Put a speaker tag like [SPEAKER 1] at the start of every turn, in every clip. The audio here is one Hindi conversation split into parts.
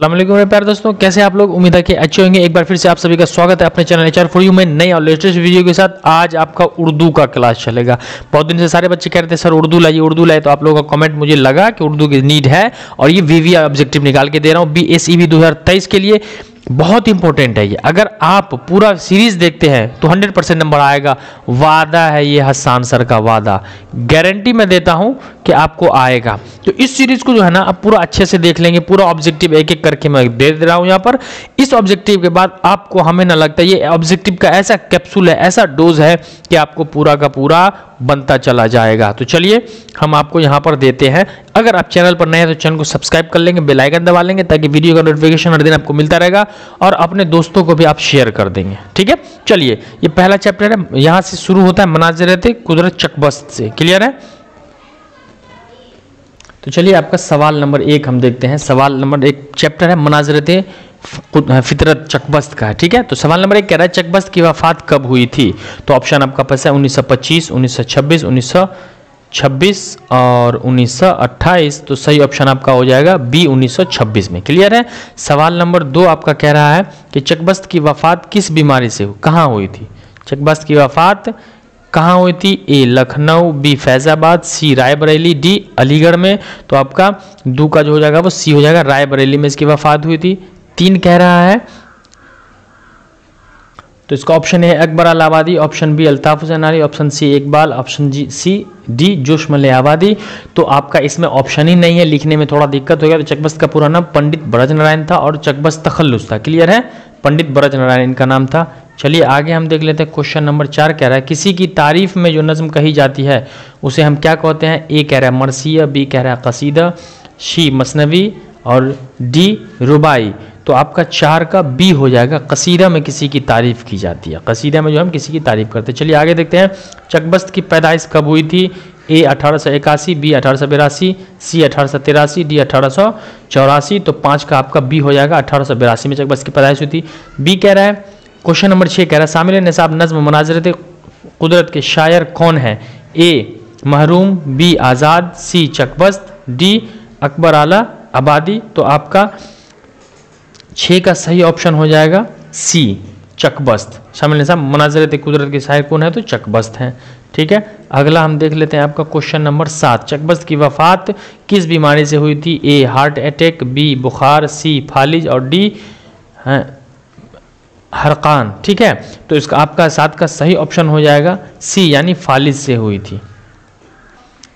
[SPEAKER 1] अस्सलाम वालेकुम मेरे प्यारे दोस्तों, कैसे आप लोग? उम्मीद है कि अच्छे होंगे। एक बार फिर से आप सभी का स्वागत है अपने चैनल एचआर फॉर यू में नई और लेटेस्ट वीडियो के साथ। आज आपका उर्दू का क्लास चलेगा। बहुत दिन से सारे बच्चे कह रहे थे सर उर्दू लाइए, तो आप लोगों का कमेंट मुझे लगा कि उर्दू की नीड है और ये वीवी ऑब्जेक्टिव निकाल के दे रहा हूँ BSEB 2023 के लिए। बहुत इंपॉर्टेंट है ये। अगर आप पूरा सीरीज देखते हैं तो 100% नंबर आएगा। वादा है ये हसन सर का, वादा, गारंटी मैं देता हूं कि आपको आएगा। तो इस सीरीज को जो है ना आप पूरा अच्छे से देख लेंगे। पूरा ऑब्जेक्टिव एक एक करके मैं दे रहा हूं यहाँ पर। इस ऑब्जेक्टिव के बाद आपको, हमें ना लगता ये ऑब्जेक्टिव का ऐसा कैप्सूल है, ऐसा डोज है कि आपको पूरा का पूरा बनता चला जाएगा। तो चलिए हम आपको यहाँ पर देते हैं। अगर आप चैनल पर नए हैं तो चैनल को सब्सक्राइब कर लेंगे, बेल आइकन दबा लेंगे ताकि वीडियो का नोटिफिकेशन हर दिन आपको मिलता रहेगा और अपने दोस्तों को भी आप शेयर कर देंगे। ठीक है, चलिए ये पहला चैप्टर है, यहाँ से शुरू होता है मनाज़िरत कुदरत चकबस्त से। क्लियर है? तो चलिए आपका सवाल नंबर 1 हम देखते हैं। सवाल नंबर 1 चैप्टर है मनाज़िरत फितरत चकबस्त का है। ठीक है, तो सवाल नंबर 1 कह रहा है चकबस्त की वफात कब हुई थी? तो ऑप्शन आपका पास है 1925, 1926, 1926 और 1928। तो सही ऑप्शन आपका हो जाएगा बी 1926 में। क्लियर है? सवाल नंबर 2 आपका कह रहा है कि चकबस्त की वफात किस बीमारी से कहाँ हुई थी? चकबस्त की वफात कहाँ हुई थी? ए लखनऊ, बी फैजाबाद, सी रायबरेली, डी अलीगढ़ में। तो आपका दो का जो हो जाएगा वो सी हो जाएगा, रायबरेली में इसकी वफात हुई थी। 3 कह रहा है तो इसका ऑप्शन है अकबर अल आबादी, option B Altaf Hussain Ali, option C Iqbal, option C D जोशमल आबादी। तो आपका इसमें ऑप्शन ही नहीं है, लिखने में थोड़ा दिक्कत हो गया। तो चकबस्त का पूरा नाम पंडित ब्रज नारायण था और चकबस्त तखल्लुस था। क्लियर है? पंडित ब्रज नारायण इनका नाम था। चलिए आगे हम देख लेते हैं। क्वेश्चन नंबर 4 कह रहा है किसी की तारीफ में जो नज्म कही जाती है उसे हम क्या कहते हैं? ए कह रहा है मरसिया, बी कह रहा है कसीदा, सी मसनवी और डी रुबाई। तो आपका 4 का बी हो जाएगा, कसीदा में किसी की तारीफ की जाती है। कसीदा में जो हम किसी की तारीफ करते हैं। चलिए आगे देखते हैं चकबस्त की पैदाइश कब हुई थी? ए 1881, बी 1882, सी 1883, डी 1884। तो 5 का आपका बी हो जाएगा, 1882 में चकबस्त की पैदाइश हुई थी। बी कह रहा है क्वेश्चन नंबर 6 कह रहा है शामिल निसाब नज्म मनाज़िरत कुदरत के शायर कौन है? ए महरूम, बी आज़ाद, सी चकबस्त, डी अकबर आला आबादी। तो आपका 6 का सही ऑप्शन हो जाएगा सी चकबस्त। शामिल निसाब मनाज़िरत कुदरत के शायर कौन है? तो चकबस्त हैं। ठीक है, अगला हम देख लेते हैं आपका क्वेश्चन नंबर 7 चकबस्त की वफात किस बीमारी से हुई थी? ए हार्ट अटैक, बी बुखार, सी फालिज और डी हरकान। ठीक है, तो इसका आपका 7 का सही ऑप्शन हो जाएगा सी यानी फालिज से हुई थी।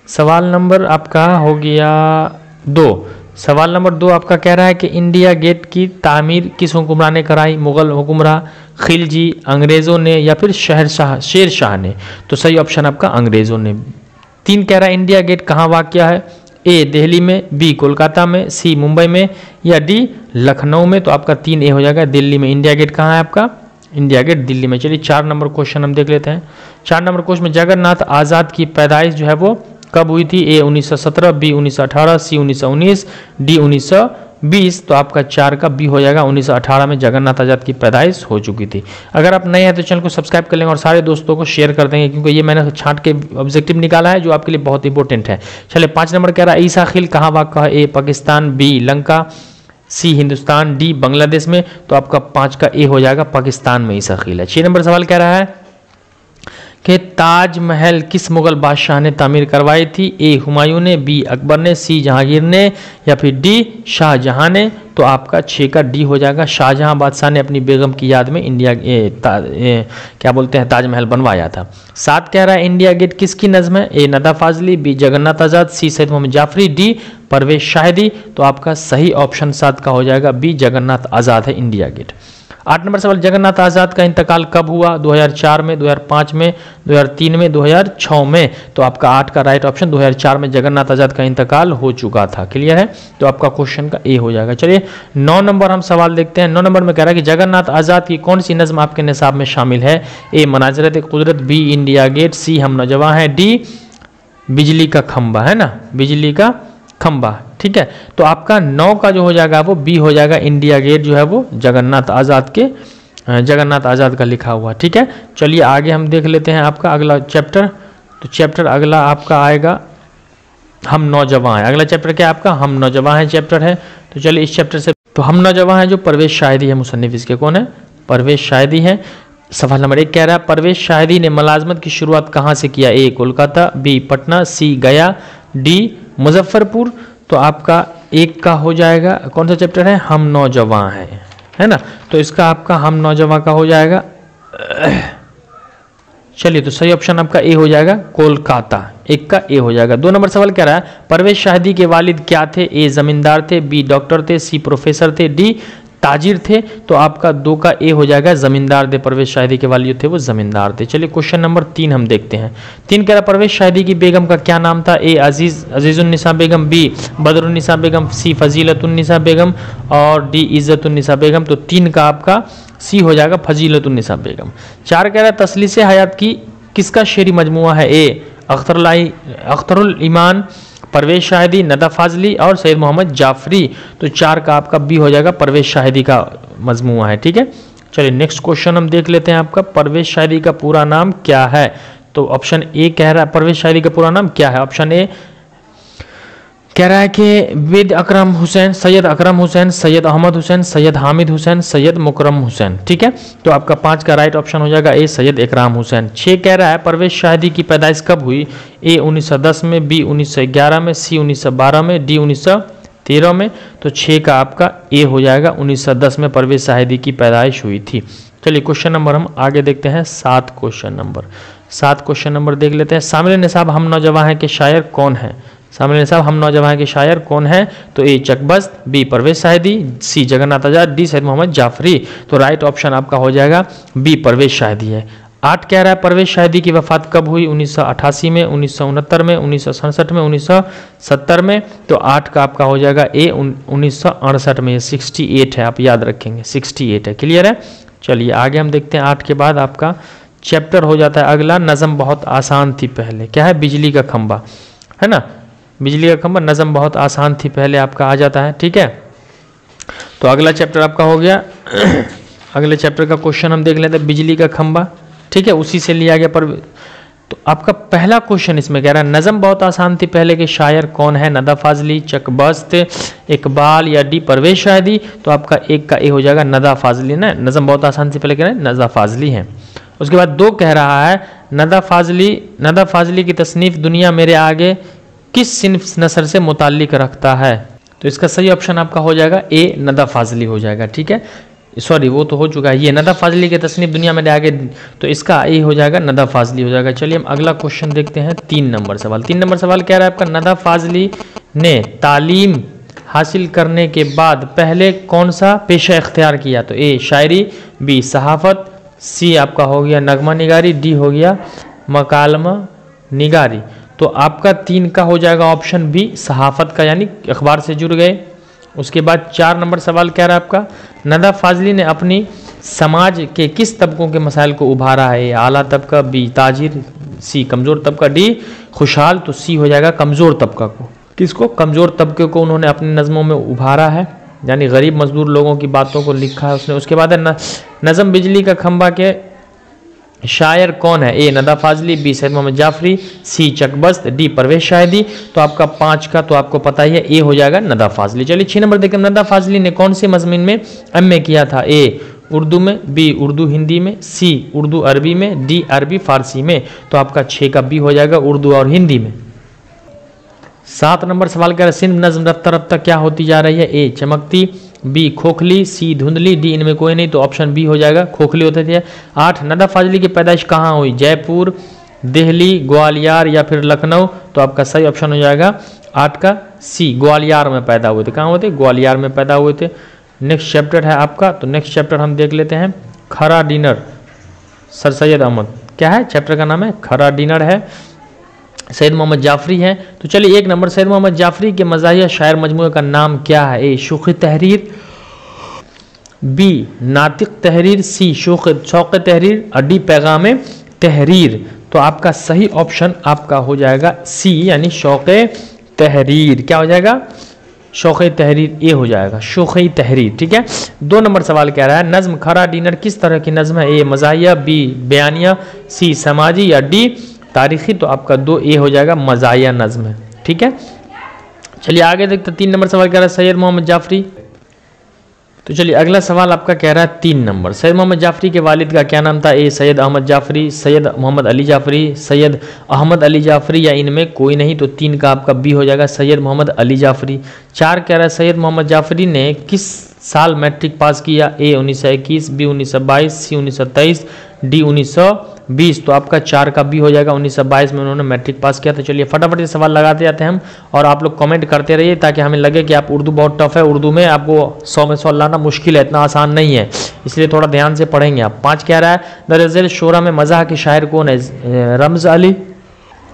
[SPEAKER 1] सवाल नंबर आपका हो गया 2। सवाल नंबर 2 आपका कह रहा है कि इंडिया गेट की तामीर किस हुक्मरान ने कराई? मुगल हुक्मरान, खिलजी, अंग्रेज़ों ने या फिर शेर शाह ने? तो सही ऑप्शन आपका अंग्रेज़ों ने। 3 कह रहा है इंडिया गेट कहाँ वाक़या है? ए दिल्ली में, बी कोलकाता में, सी मुंबई में या डी लखनऊ में? तो आपका 3 ए हो जाएगा, दिल्ली में। इंडिया गेट कहाँ है आपका? इंडिया गेट दिल्ली में। चलिए 4 नंबर क्वेश्चन हम देख लेते हैं। 4 नंबर क्वेश्चन में जगन्नाथ आज़ाद की पैदाइश जो है वो कब हुई थी? ए 1917, बी 1918, सी 1919, डी 1920। तो आपका 4 का बी हो जाएगा, 1918 में जगन्नाथ आज़ाद की पैदाइश हो चुकी थी। अगर आप नए हैं तो चैनल को सब्सक्राइब कर लेंगे और सारे दोस्तों को शेयर कर देंगे क्योंकि ये मैंने छांट के ऑब्जेक्टिव निकाला है जो आपके लिए बहुत इंपॉर्टेंट है। चलिए 5 नंबर कह रहा है ईसा खिल कहाँ वाक़या है? ए पाकिस्तान, बी लंका, सी हिंदुस्तान, डी बांग्लादेश में। तो आपका 5 का ए हो जाएगा, पाकिस्तान में ईसा खिल है। 6 नंबर सवाल कह रहा है कि ताजमहल किस मुगल बादशाह ने तामीर करवाई थी? ए हुमायूं ने, बी अकबर ने, सी जहांगीर ने या फिर डी शाहजहां ने? तो आपका 6 का डी हो जाएगा, शाहजहां बादशाह ने अपनी बेगम की याद में क्या बोलते हैं ताजमहल बनवाया था। 7 कह रहा है इंडिया गेट किसकी नज़्म है? ए नदा फाजली, बी जगन्नाथ आज़ाद, सी सैयद मोहम्मद जाफरी, डी परवेज शाहिदी। तो आपका सही ऑप्शन 7 का हो जाएगा बी जगन्नाथ आज़ाद है इंडिया गेट। 8 नंबर सवाल जगन्नाथ आज़ाद का इंतकाल कब हुआ? 2004 में, 2005 में, 2003 में, 2006 में? तो आपका 8 का राइट ऑप्शन 2004 में जगन्नाथ आज़ाद का इंतकाल हो चुका था। क्लियर है? तो आपका क्वेश्चन का ए हो जाएगा। चलिए 9 नंबर हम सवाल देखते हैं। 9 नंबर में कह रहा है कि जगन्नाथ आज़ाद की कौन सी नज़्म आपके निसाब में शामिल है? ए मनाज़िरत कुदरत, बी इंडिया गेट, सी हम नौजवां हैं, डी बिजली का खंबा। है ना, बिजली का खंबा। ठीक है, तो आपका 9 का जो हो जाएगा वो बी हो जाएगा, इंडिया गेट जो है वो जगन्नाथ आज़ाद का लिखा हुआ। ठीक है, चलिए आगे हम देख लेते हैं आपका अगला चैप्टर। तो चैप्टर अगला आपका आएगा हम नौजवान हैं। अगला चैप्टर क्या है आपका? हम नौजवान हैं चैप्टर है। तो चलिए इस चैप्टर से तो हम नौजवान हैं जो परवेज शाहिदी है, मुसन्निफ इसके कौन है? परवेज शाहिदी है। सवाल नंबर 1 कह रहा है परवेज शाहिदी ने मुलाजमत की शुरुआत कहाँ से किया? ए कोलकाता, बी पटना, सी गया, डी मुजफ्फरपुर। तो आपका एक का हो जाएगा, कौन सा चैप्टर है? हम नौजवान है ना। तो इसका आपका हम नौजवान का हो जाएगा, चलिए तो सही ऑप्शन आपका ए हो जाएगा, कोलकाता। एक का ए हो जाएगा। 2 नंबर सवाल कह रहा है परवेज शाहिदी के वालिद क्या थे? ए जमींदार थे, बी डॉक्टर थे, सी प्रोफेसर थे, डी ताजिर थे। तो आपका 2 का ए हो जाएगा, जमींदार थे। परवेज शाहिदी के वालिद थे वो जमींदार थे। चलिए क्वेश्चन नंबर 3 हम देखते हैं। 3 कह रहा है परवेज शाहिदी की बेगम का क्या नाम था? ए अजीजुन्निसा बेगम, बी बदरुन्निसा बेगम, सी फजीलतुन्निसा बेगम और डी इज्जतुन्निसा बेगम। तो 3 का आपका सी हो जाएगा, फजीलतुन्निसा बेगम। 4 कह रहा है तसलीस हयात की किसका शेरी मजमुआ है? ए अख्तरुल ईमान, परवेज शाहिदी, नदा फाजली और सैयद मोहम्मद जाफरी। तो 4 का आपका बी हो जाएगा, परवेज शाहिदी का मजमुआ है। ठीक है, चलिए नेक्स्ट क्वेश्चन हम देख लेते हैं। आपका परवेज शाहिदी का पूरा नाम क्या है? तो ऑप्शन ए कह रहा है परवेज शाहिदी का पूरा नाम क्या है? ऑप्शन ए कह रहा है कि विद अकरम हुसैन, सैयद अकरम हुसैन, सैयद अहमद हुसैन, सैयद हामिद हुसैन, सैयद मुकरम हुसैन। ठीक है, तो आपका 5 का राइट ऑप्शन हो जाएगा ए सैयद इकराम हुसैन। 6 कह रहा है परवेज शाहिदी की पैदाइश कब हुई? ए 1910 में, बी 1911 में, सी 1912 में, डी 1913 में। तो 6 का आपका ए हो जाएगा, 1910 में परवेज शाहिदी की पैदाइश हुई थी। चलिए क्वेश्चन नंबर हम आगे देखते हैं। 7 क्वेश्चन नंबर देख लेते हैं। शामिल निसाब हम नौजवान हैं के शायर कौन है? शामिल निसाब हम नौजवान के शायर कौन है? तो ए चकबस्त, बी परवेज शाहिदी, सी जगन्नाथ आजाद, डी सैयद मोहम्मद जाफरी। तो राइट ऑप्शन आपका हो जाएगा बी परवेज शाहिदी है। 8 कह रहा है परवेज शाहिदी की वफात कब हुई? 1988 में, 1969 में, 1967 में, 1970 में। तो 8 का आपका हो जाएगा ए 1968 में। 68 है, आप याद रखेंगे 68 है। क्लियर है। चलिए आगे हम देखते हैं। 8 के बाद आपका चैप्टर हो जाता है अगला, नज़म बहुत आसान थी पहले। क्या है? बिजली का खंबा, है ना। बिजली का खंबा, नज़म बहुत आसान थी पहले आपका आ जाता है। ठीक है, तो अगला चैप्टर आपका हो गया। अगले चैप्टर का क्वेश्चन हम देख लेते हैं, बिजली का खंबा। ठीक है, उसी से लिया गया। पर तो आपका पहला क्वेश्चन इसमें कह रहा है नज़म बहुत आसान थी पहले के शायर कौन है? नदा फाजली, चकबस्त, इकबाल या डी परवेज शाहिदी। तो आपका 1 का ए हो जाएगा, नदा फाजली ना। नज़म बहुत आसान थी पहले कह रहे हैं नदा फाजली है। उसके बाद 2 कह रहा है नदा फाजली की तसनीफ दुनिया मेरे आगे किस सिन्फ नसर से मुताल्लिक रखता है? तो इसका सही ऑप्शन आपका हो जाएगा ए नदा फाजली हो जाएगा। ठीक है, सॉरी वो तो हो चुका है, ये नदा फाजली की तसनीफ दुनिया में आगे, तो इसका ए हो जाएगा, नदा फाजली हो जाएगा। चलिए हम अगला क्वेश्चन देखते हैं। 3 नंबर सवाल। 3 नंबर सवाल कह रहा है आपका नदा फाजली ने तालीम हासिल करने के बाद पहले कौन सा पेशा इख्तियार किया? तो ए शायरी, बी सहाफ़त, सी आपका हो गया नगमा निगारी, डी हो गया मकालमा निगारी। तो आपका 3 का हो जाएगा ऑप्शन बी सहाफ़त का, यानी अखबार से जुड़ गए। उसके बाद 4 नंबर सवाल कह रहा है आपका नदा फाजली ने अपनी समाज के किस तबकों के मसाइल को उभारा है? आला तबका, बी ताजिर, सी कमज़ोर तबका, डी खुशहाल। तो सी हो जाएगा कमज़ोर तबका को। किसको? कमज़ोर तबके को उन्होंने अपनी नज़मों में उभारा है, यानी गरीब मजदूर लोगों की बातों को लिखा है उसने। उसके बाद है नज़म बिजली का खंबा के शायर कौन है? ए नदा फाजली, बी सैयद मोहम्मद जाफरी, सी चकबस्त, डी परवेज शाहिदी। तो आपका 5 का तो आपको पता ही है, ए हो जाएगा नदा फाजली। चलिए 6 नंबर देखिए, नदा फाजली ने कौन से मजमून में एमए किया था? ए उर्दू में, बी उर्दू हिंदी में, सी उर्दू अरबी में, डी अरबी फारसी में। तो आपका 6 का बी हो जाएगा, उर्दू और हिंदी में। 7 नंबर सवाल कह रहे हैं सिंध नज़्म रफ्ता रफ्ता क्या होती जा रही है? ए चमकती, बी खोखली, सी धुंधली, डी इनमें कोई नहीं। तो ऑप्शन बी हो जाएगा, खोखली होते थे। 8 नदा फाजली की पैदाइश कहाँ हुई? जयपुर, दिल्ली, ग्वालियर या फिर लखनऊ। तो आपका सही ऑप्शन हो जाएगा 8 का सी, ग्वालियर में पैदा हुए थे। कहाँ हुए थे? ग्वालियर में पैदा हुए थे। नेक्स्ट चैप्टर है आपका, तो नेक्स्ट चैप्टर हम देख लेते हैं, खरा डिनर, सर सैयद अहमद। क्या है चैप्टर का नाम? है खरा डिनर है, सैयद मोहम्मद जाफरी है। तो चलिए 1 नंबर सैयद मोहम्मद जाफरी के मज़ाहिया शायर मजमूए का नाम क्या है? ए शौक़ तहरीर, बी नातिक तहरीर, सी शौक़ तहरीर और डी पैगाम तहरीर। तो आपका सही ऑप्शन आपका हो जाएगा सी, यानी शौक़ तहरीर। क्या हो जाएगा? शौक़ तहरीर, ए हो जाएगा शौक़ तहरीर। ठीक है। 2 नंबर सवाल कह रहा है नज़्म खरा डिनर किस तरह की नज़्म है? ए मज़ाहिया, बी बयानिया, सी समाजी या डी तारीखी। तो आपका 2 ए हो जाएगा, मज़ाहिया नज़्म है। ठीक है, चलिए आगे देखते हैं। 3 नंबर सवाल कह रहा है सैयद मोहम्मद जाफरी तो चलिए अगला सवाल आपका कह रहा है 3 नंबर, सैयद मोहम्मद जाफरी के वालिद का क्या नाम था? ए सैयद अहमद जाफरी, सैयद मोहम्मद अली जाफरी, सैयद अहमद अली जाफरी या इनमें कोई नहीं। तो 3 का आपका बी हो जाएगा सैयद मोहम्मद अली जाफरी। 4 कह रहा है सैयद मोहम्मद जाफरी ने किस साल मैट्रिक पास किया? ए 1921, बी 1922, सी 1923, डी 1920। तो आपका 4 का बी हो जाएगा 1922 में उन्होंने मैट्रिक पास किया। तो चलिए फटाफट ये सवाल लगाते जाते हैं हम, और आप लोग कमेंट करते रहिए ताकि हमें लगे कि आप उर्दू बहुत टफ है, उर्दू में आपको 100 में 100 लाना मुश्किल है, इतना आसान नहीं है, इसलिए थोड़ा ध्यान से पढ़ेंगे आप। 5 कह रहा है दरअसल शोरा में मज़ाह के शायर कौन है? रमज़ अली,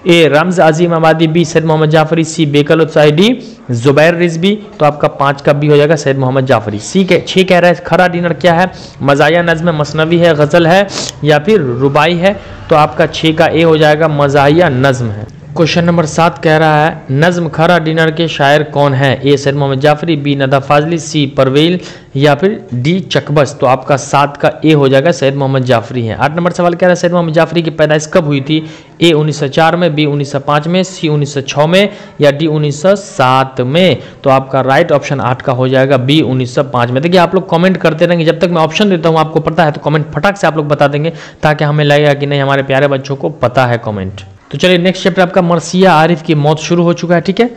[SPEAKER 1] ए रमज़ अजीम आबादी, बी सैयद मोहम्मद जाफरी, सी बेकल उत्साही, डी जुबैर रिजवी। तो आपका 5 का बी हो जाएगा सैयद मोहम्मद जाफरी। सी के 6 कह रहा है खरा डिनर क्या है? मज़ाया नज़्म, मसनवी है, गज़ल है या फिर रुबाई है? तो आपका 6 का ए हो जाएगा मज़ाया नज़्म है। क्वेश्चन नंबर 7 कह रहा है नज़्म खरा डिनर के शायर कौन है? ए सैयद मोहम्मद जाफरी, बी नदा फाजली, सी परवेल या फिर डी चकबस। तो आपका 7 का ए हो जाएगा सैयद मोहम्मद जाफरी है। 8 नंबर सवाल कह रहा है सैयद मोहम्मद जाफरी की पैदाइश कब हुई थी? ए 1904 में, बी 1905 में, सी 1906 में या डी 1907 में। तो आपका राइट ऑप्शन 8 का हो जाएगा बी 1905 में। देखिए आप लोग कमेंट करते रहेंगे, जब तक मैं ऑप्शन देता हूँ आपको पता है तो कमेंट फटाक से आप लोग बता देंगे ताकि हमें लगेगा कि नहीं हमारे प्यारे बच्चों को पता है कमेंट। तो चलिए नेक्स्ट चैप्टर आपका मरसिया आरिफ की मौत शुरू हो चुका है, ठीक है।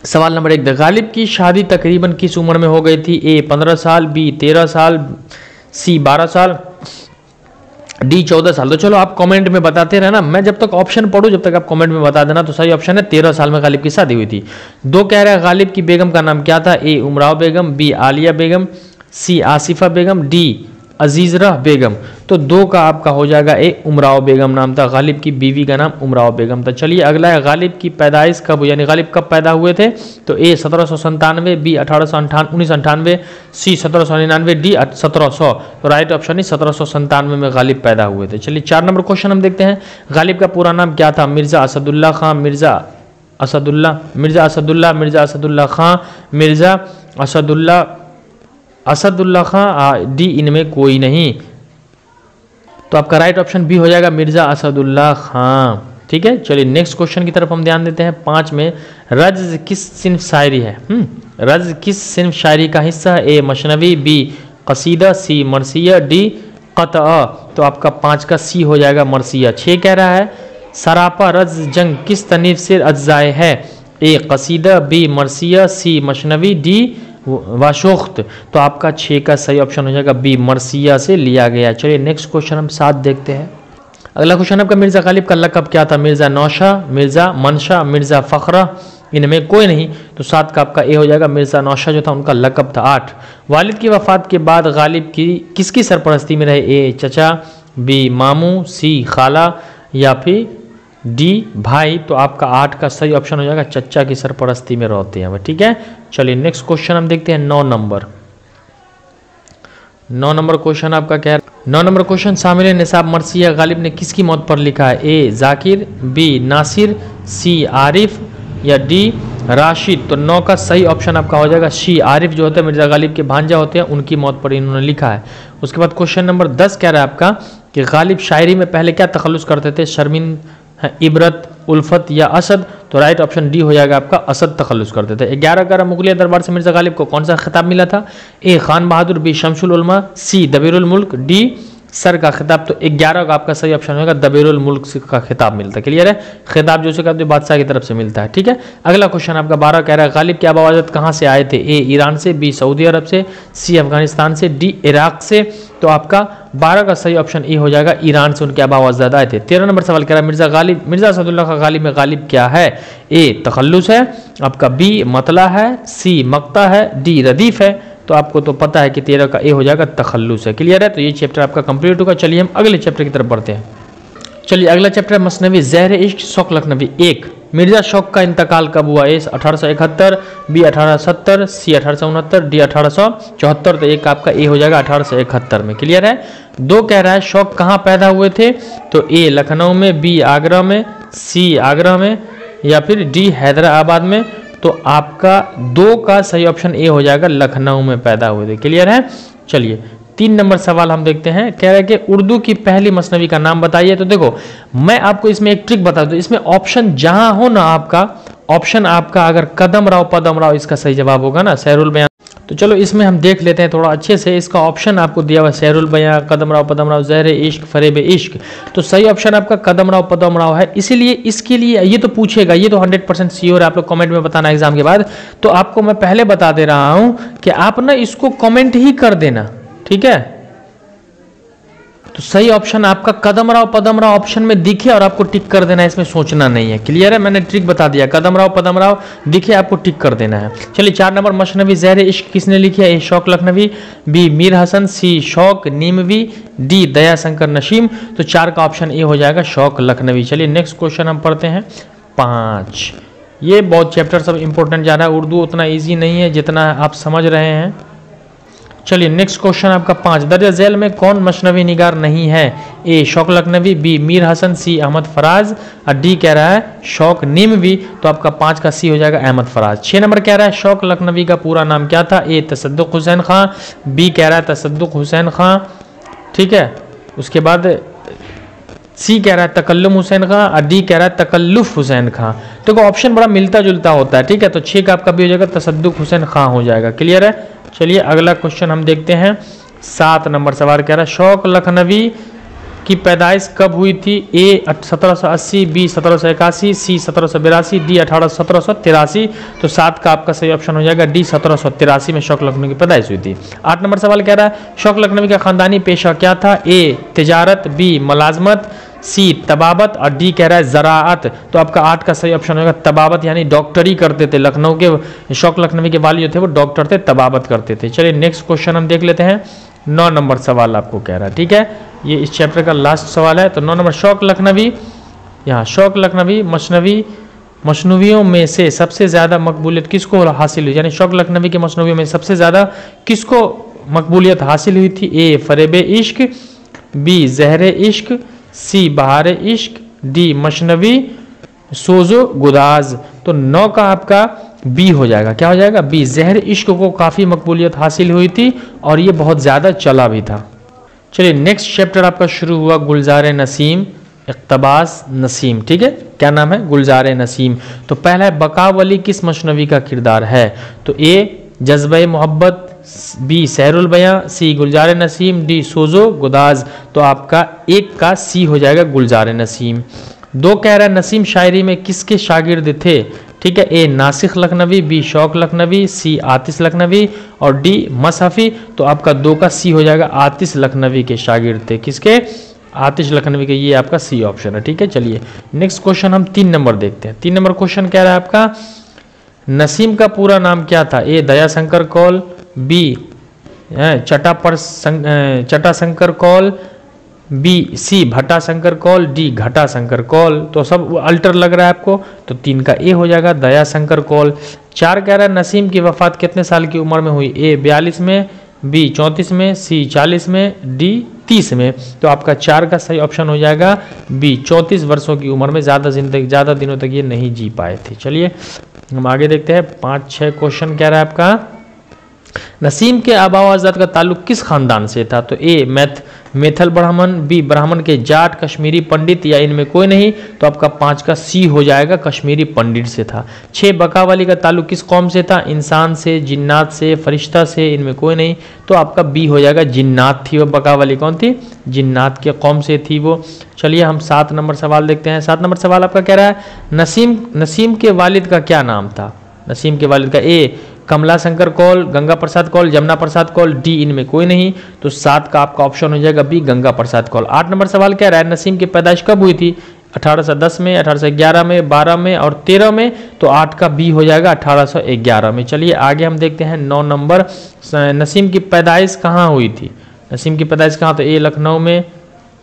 [SPEAKER 1] सवाल नंबर 1, गालिब की शादी तकरीबन किस उम्र में हो गई थी? ए 15 साल, बी 13 साल, सी 12 साल, डी 14 साल। तो चलो आप कमेंट में बताते रहना, मैं जब तक ऑप्शन पढ़ूं जब तक आप कमेंट में बता देना। तो सही ऑप्शन है 13 साल में गालिब की शादी हुई थी। 2 कह रहा है गालिब की बेगम का नाम क्या था? ए उमराव बेगम, बी आलिया बेगम, सी आसिफा बेगम, डी अजीजरा बेगम। तो 2 का आपका हो जाएगा ए उमराव बेगम नाम था, गालिब की बीवी का नाम उमराव बेगम था। चलिए अगला है गालिब की पैदाइश कब हुई, यानी गालिब कब पैदा हुए थे? तो ए 1797, बी 1998, सी 1799, डी 1700। तो राइट ऑप्शन है 1797 में गालिब पैदा हुए थे। चलिए 4 नंबर क्वेश्चन हम देखते हैं, गालिब का पूरा नाम क्या था? मिर्जा असदुल्ला खां, मिर्जा असदुल्ला, मिर्जा असदुल्ला, मिर्जा असदुल्ला खां, मिर्जा असदुल्ला, असदुल्ला खां, डी इनमें कोई नहीं। तो आपका राइट ऑप्शन बी हो जाएगा मिर्जा असदुल्ला खां, ठीक है। चलिए नेक्स्ट क्वेश्चन की तरफ हम ध्यान देते हैं। 5 में रज्ज किस सिन्फ शायरी है? रज्ज किस सिन्फ शायरी का हिस्सा है? ए मशनवी, बी कसीदा, सी मरसिया, डी क़तअ। तो आपका 5 का सी हो जाएगा मरसिया। 6 कह रहा है सरापा रज्ज जंग किस तनीफ से अज्जाए है? ए कसीदा, बी मरसिया, सी मशनवी, डी वाशोख्त। तो आपका 6 का सही ऑप्शन हो जाएगा बी मरसिया से लिया गया। चलिए नेक्स्ट क्वेश्चन हम 7 देखते हैं। अगला क्वेश्चन आपका मिर्जा गालिब का लक़ब क्या था? मिर्जा नौशा, मिर्जा मनशा, मिर्जा फ़खरा, इनमें कोई नहीं। तो 7 का आपका ए हो जाएगा मिर्जा नौशा जो था उनका लक़ब था। 8 वालिद की वफ़ात के बाद गालिब की किसकी सरपरस्ती में रहे? ए चचा, बी मामू, सी खाला या फिर डी भाई। तो आपका 8 का सही ऑप्शन हो जाएगा चचा की सरपरस्ती में रहते हैं, ठीक है। चलिए नेक्स्ट क्वेश्चन हम देखते हैं 9 नंबर। 9 नंबर क्वेश्चन आपका क्या है? 9 नंबर क्वेश्चन शामिल निसाब मरसिया गालिब ने किसकी मौत पर लिखा है? ए जाकिर, बी नासिर, सी आरिफ या डी राशिद। तो 9 का सही ऑप्शन आपका हो जाएगा सी आरिफ जो होते हैं मिर्जा गालिब के भांजा होते हैं उनकी मौत पर इन्होंने लिखा है। उसके बाद क्वेश्चन नंबर 10 कह रहा है आपका कि गालिब शायरी में पहले क्या तखल्लुस करते थे? शर्मिन, इबरत, उल्फत या असद। तो राइट ऑप्शन डी हो जाएगा आपका असद तखल्लुस करते थे। 11 मुगलिया दरबार से मिर्जा गालिब को कौन सा खिताब मिला था? ए खान बहादुर, बी शमसुल उलमा, सी दबीरुल मुल्क, डी सर का खिताब। तो 11 का आपका सही ऑप्शन होगा दबीरुल मुल्क का खिताब मिलता है। क्लियर है? खिताब जो से बादशाह की तरफ से मिलता है, ठीक है। अगला क्वेश्चन आपका 12 कह रहा है गालिब के अबावजद कहाँ से आए थे? ए ईरान से, बी सऊदी अरब से, सी अफगानिस्तान से, डी इराक से। तो आपका 12 का सही ऑप्शन ए हो जाएगा ईरान से उनके अबावजद आए थे। 13 नंबर सवाल कह रहा है मिर्जा असदुल्ला का गालिब में गालिब क्या है? ए तखल्लुस है आपका, बी मतला है, सी मक्ता है, डी रदीफ है। तो आपको तो पता है कि 13 का ए हो जाएगा तखल्लुस है। क्लियर है? तो ये चैप्टर आपका कंप्लीट होगा। चलिए हम अगले चैप्टर की तरफ बढ़ते हैं। चलिए अगला चैप्टर है मसनवी ज़हर इश्क शौक लखनवी। 1 मिर्जा शौक का इंतकाल कब हुआ? ए 1871, बी 1870, सी 1869, डी 1874। तो एक आपका ए हो जाएगा 1871 में। क्लियर है? 2 कह रहा है शौक कहाँ पैदा हुए थे? तो ए लखनऊ में, बी आगरा में, सी आगरा में या फिर डी हैदराबाद में। तो आपका 2 का सही ऑप्शन ए हो जाएगा लखनऊ में पैदा हुए थे। क्लियर है? चलिए 3 नंबर सवाल हम देखते हैं। कह रहा है कि उर्दू की पहली मसनवी का नाम बताइए। तो देखो मैं आपको इसमें एक ट्रिक बता दूं, इसमें ऑप्शन जहां हो ना आपका ऑप्शन आपका अगर कदम राव इसका सही जवाब होगा ना, सहरुल बयां। तो चलो इसमें हम देख लेते हैं थोड़ा अच्छे से। इसका ऑप्शन आपको दिया हुआ सहरुल बयां, कदम राव, ज़हरे इश्क, फरेब इश्क। तो सही ऑप्शन आपका कदम राव है। इसीलिए इसके लिए ये तो पूछेगा, ये तो 100% श्योर है। आप लोग कमेंट में बताना एग्जाम के बाद। तो आपको मैं पहले बता दे रहा हूं कि आप ना इसको कमेंट ही कर देना, ठीक है। तो सही ऑप्शन आपका कदम राव ऑप्शन में दिखे और आपको टिक कर देना है, इसमें सोचना नहीं है। क्लियर है, मैंने ट्रिक बता दिया। कदम राव दिखे आपको टिक कर देना है। चलिए 4 नंबर मशनवी ज़हरे इश्क किसने लिखी है? ए शौक लखनवी, बी मीर हसन, सी शौक नीमवी, डी दया शंकर नसीम। तो 4 का ऑप्शन ए हो जाएगा शौक लखनवी। चलिए नेक्स्ट क्वेश्चन हम पढ़ते हैं 5। ये बहुत चैप्टर सब इंपॉर्टेंट जा रहा है। उर्दू उतना ईजी नहीं है जितना आप समझ रहे हैं। चलिए नेक्स्ट क्वेश्चन आपका 5। दर्ज झैल में कौन मशनवी निगार नहीं है? ए शौक लखनवी, बी मीर हसन, सी अहमद फराज और डी कह रहा है शौक नीमवी। तो आपका 5 का सी हो जाएगा अहमद फराज। 6 नंबर कह रहा है शौक लखनवी का पूरा नाम क्या था? ए तसद्दुक हुसैन खां, बी कह रहा है तसद्दुक हुसैन खां, ठीक है। उसके बाद सी कह रहा है तकल्लुम हुसैन खां और डी कह रहा है तकल्लुफ हुसैन खां। देखो ऑप्शन बड़ा मिलता जुलता होता है, ठीक है। तो 6 का आपका भी हो जाएगा तसद्दुक हुसैन खां हो जाएगा। क्लियर है। चलिए अगला क्वेश्चन हम देखते हैं। 7 नंबर सवाल कह रहा है शौक लखनवी की पैदाइश कब हुई थी? ए 1780, बी 1781, सी 1782, डी 1783। तो 7 का आपका सही ऑप्शन हो जाएगा डी 1783 में शौक लखनवी की पैदाइश हुई थी। 8 नंबर सवाल कह रहा है शौक लखनवी का खानदानी पेशा क्या था? ए तिजारत, बी मुलाजमत, सी तबाबत और डी कह रहा है ज़राअत। तो आपका 8 का सही ऑप्शन होगा तबाबत, यानी डॉक्टरी करते थे। लखनऊ के शौक लखनवी के वालिद जो थे वो डॉक्टर थे, तबाबत करते थे। चलिए नेक्स्ट क्वेश्चन हम देख लेते हैं। 9 नंबर सवाल आपको कह रहा है, ठीक है। ये इस चैप्टर का लास्ट सवाल है। तो 9 नंबर शौक लखनवी, यहाँ शौक लखनवी मशनवियों में से सबसे ज़्यादा मकबूलियत किसको हासिल हुई? यानी शौक लखनवी के मशनवियों में सबसे ज़्यादा किसको मकबूलियत हासिल हुई थी? ए फरेब इश्क, बी ज़हरे इश्क, सी बहार इश्क, डी मशनवी सोजो गुदाज। तो 9 का आपका बी हो जाएगा। क्या हो जाएगा? बी ज़हर इश्क को काफ़ी मकबूलियत हासिल हुई थी और ये बहुत ज़्यादा चला भी था। चलिए नेक्स्ट चैप्टर आपका शुरू हुआ गुलजार नसीम, इक़्तबास नसीम, ठीक है। क्या नाम है? गुलजार नसीम। तो पहला है बकावली किस मशनवी का किरदार है? तो ए जज्बे मोहब्बत, बी सहरुल बयां, सी गुलजार नसीम, डी सोजो गुदाज। तो आपका 1 का सी हो जाएगा गुलजार नसीम। 2 कह रहा है नसीम शायरी में किसके शागिर्द थे? ठीक है। ए नासिख लखनवी, बी शौक लखनवी, सी आतिश लखनवी और डी मसहफ़ी। तो आपका 2 का सी हो जाएगा आतिश लखनवी के शागिर्द थे। किसके? आतिश लखनवी के। ये आपका सी ऑप्शन है, ठीक है। चलिए नेक्स्ट क्वेश्चन हम 3 नंबर देखते हैं। 3 नंबर क्वेश्चन कह रहा है आपका नसीम का पूरा नाम क्या था? ए दयाशंकर कौल, बी चटा शंकर कौल, बी सी भट्टा शंकर कौल, डी घटा शंकर कौल। तो सब अल्टर लग रहा है आपको। तो 3 का ए हो जाएगा दया शंकर कौल। 4 कह रहा है नसीम की वफात कितने साल की उम्र में हुई? ए 42 में, बी 34 में, सी 40 में, डी 30 में। तो आपका 4 का सही ऑप्शन हो जाएगा बी 34 वर्षों की उम्र में। ज़्यादा दिनों तक ये नहीं जी पाए थे। चलिए हम आगे देखते हैं। 5-6 क्वेश्चन कह रहा है आपका नसीम के आबा व अजदाद का ताल्लुक किस खानदान से था? तो ए मैथल ब्राह्मण, बी ब्राह्मण के जाट, कश्मीरी पंडित या इनमें कोई नहीं। तो आपका 5 का सी हो जाएगा कश्मीरी पंडित से था। 6 बकावाली का ताल्लुक किस कौम से था? इंसान से, जिन्नात से, फरिश्ता से, इनमें कोई नहीं। तो आपका बी हो जाएगा जिन्नात थी वो। बकावाली कौन थी? जिन्नात के कौम से थी वो। चलिए हम 7 नंबर सवाल देखते हैं। 7 नंबर सवाल आपका कह रहा है नसीम के वालिद का क्या नाम था? नसीम के वालिद का ए कमला शंकर कौल, गंगा प्रसाद कौल, जमुना प्रसाद कौल, डी इनमें कोई नहीं। तो 7 का आपका ऑप्शन हो जाएगा बी गंगा प्रसाद कौल। 8 नंबर सवाल कह रहा है नसीम की पैदाइश कब हुई थी? 1810 में, 1811 में, 12 में और 13 में। तो 8 का बी हो जाएगा 1811 में। चलिए आगे हम देखते हैं 9 नंबर नसीम की पैदाइश कहाँ हुई थी? नसीम की पैदाइश कहाँ? तो ए लखनऊ में,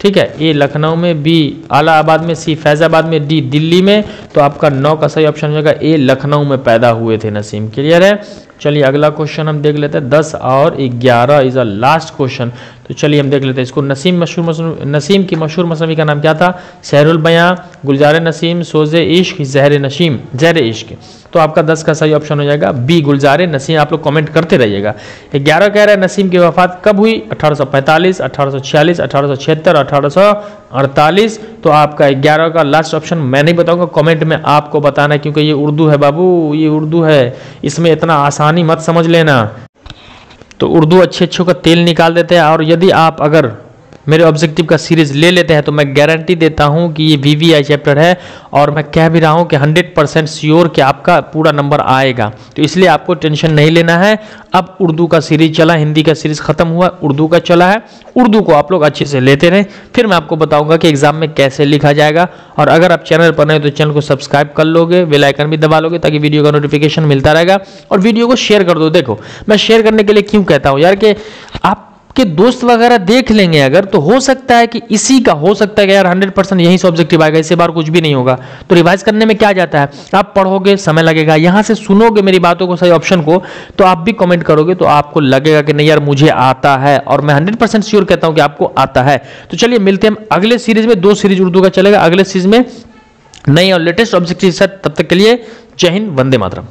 [SPEAKER 1] ठीक है। ए लखनऊ में, बी इलाहाबाद में, सी फैजाबाद में, डी दिल्ली में। तो आपका 9 का सही ऑप्शन हो जाएगा ए लखनऊ में पैदा हुए थे नसीम। क्लियर है। चलिए अगला क्वेश्चन हम देख लेते हैं। 10 और 11 इज अ लास्ट क्वेश्चन। तो चलिए हम देख लेते हैं इसको। नसीम की मशहूर मसनवी का नाम क्या था? सहरुल बयां, गुलजार नसीम, सोज़े इश्क, ज़हर नशीम, ज़हर इश्क। तो आपका 10 का सही ऑप्शन हो जाएगा बी गुलजार नसीम। आप लोग कमेंट करते रहिएगा। 11 कह रहा है नसीम की वफात कब हुई? 1845, 1846, 1876, 1848। तो आपका 11 का लास्ट ऑप्शन मैं नहीं बताऊंगा, कमेंट में आपको बताना है, क्योंकि ये उर्दू है बाबू, ये उर्दू है, इसमें इतना आसानी मत समझ लेना। तो उर्दू अच्छे का तेल निकाल देते हैं। और यदि आप अगर मेरे ऑब्जेक्टिव का सीरीज ले लेते हैं तो मैं गारंटी देता हूं कि ये वीवीआई चैप्टर है, और मैं कह भी रहा हूं कि 100% श्योर कि आपका पूरा नंबर आएगा। तो इसलिए आपको टेंशन नहीं लेना है। अब उर्दू का सीरीज चला, हिंदी का सीरीज खत्म हुआ, उर्दू का चला है। उर्दू को आप लोग अच्छे से लेते रहें, फिर मैं आपको बताऊंगा कि एग्जाम में कैसे लिखा जाएगा। और अगर आप चैनल पर नए तो चैनल को सब्सक्राइब कर लोगे, बेल आइकन भी दबा लोगे, ताकि वीडियो का नोटिफिकेशन मिलता रहेगा। और वीडियो को शेयर कर दो। देखो मैं शेयर करने के लिए क्यों कहता हूं यार, कि आप के दोस्त वगैरह देख लेंगे अगर, तो हो सकता है कि इसी का हो सकता है कि यार 100% यही से ऑब्जेक्टिव आएगा, इससे बार कुछ भी नहीं होगा। तो रिवाइज करने में क्या जाता है, आप पढ़ोगे समय लगेगा, यहां से सुनोगे मेरी बातों को, सही ऑप्शन को, तो आप भी कमेंट करोगे तो आपको लगेगा कि नहीं यार मुझे आता है, और मैं 100% श्योर कहता हूं कि आपको आता है। तो चलिए मिलते हैं अगले सीरीज में। 2 सीरीज उर्दू का चलेगा अगले सीरीज में, नई और लेटेस्ट ऑब्जेक्टिव के साथ। तब तक के लिए जय हिंद, वंदे मातरम।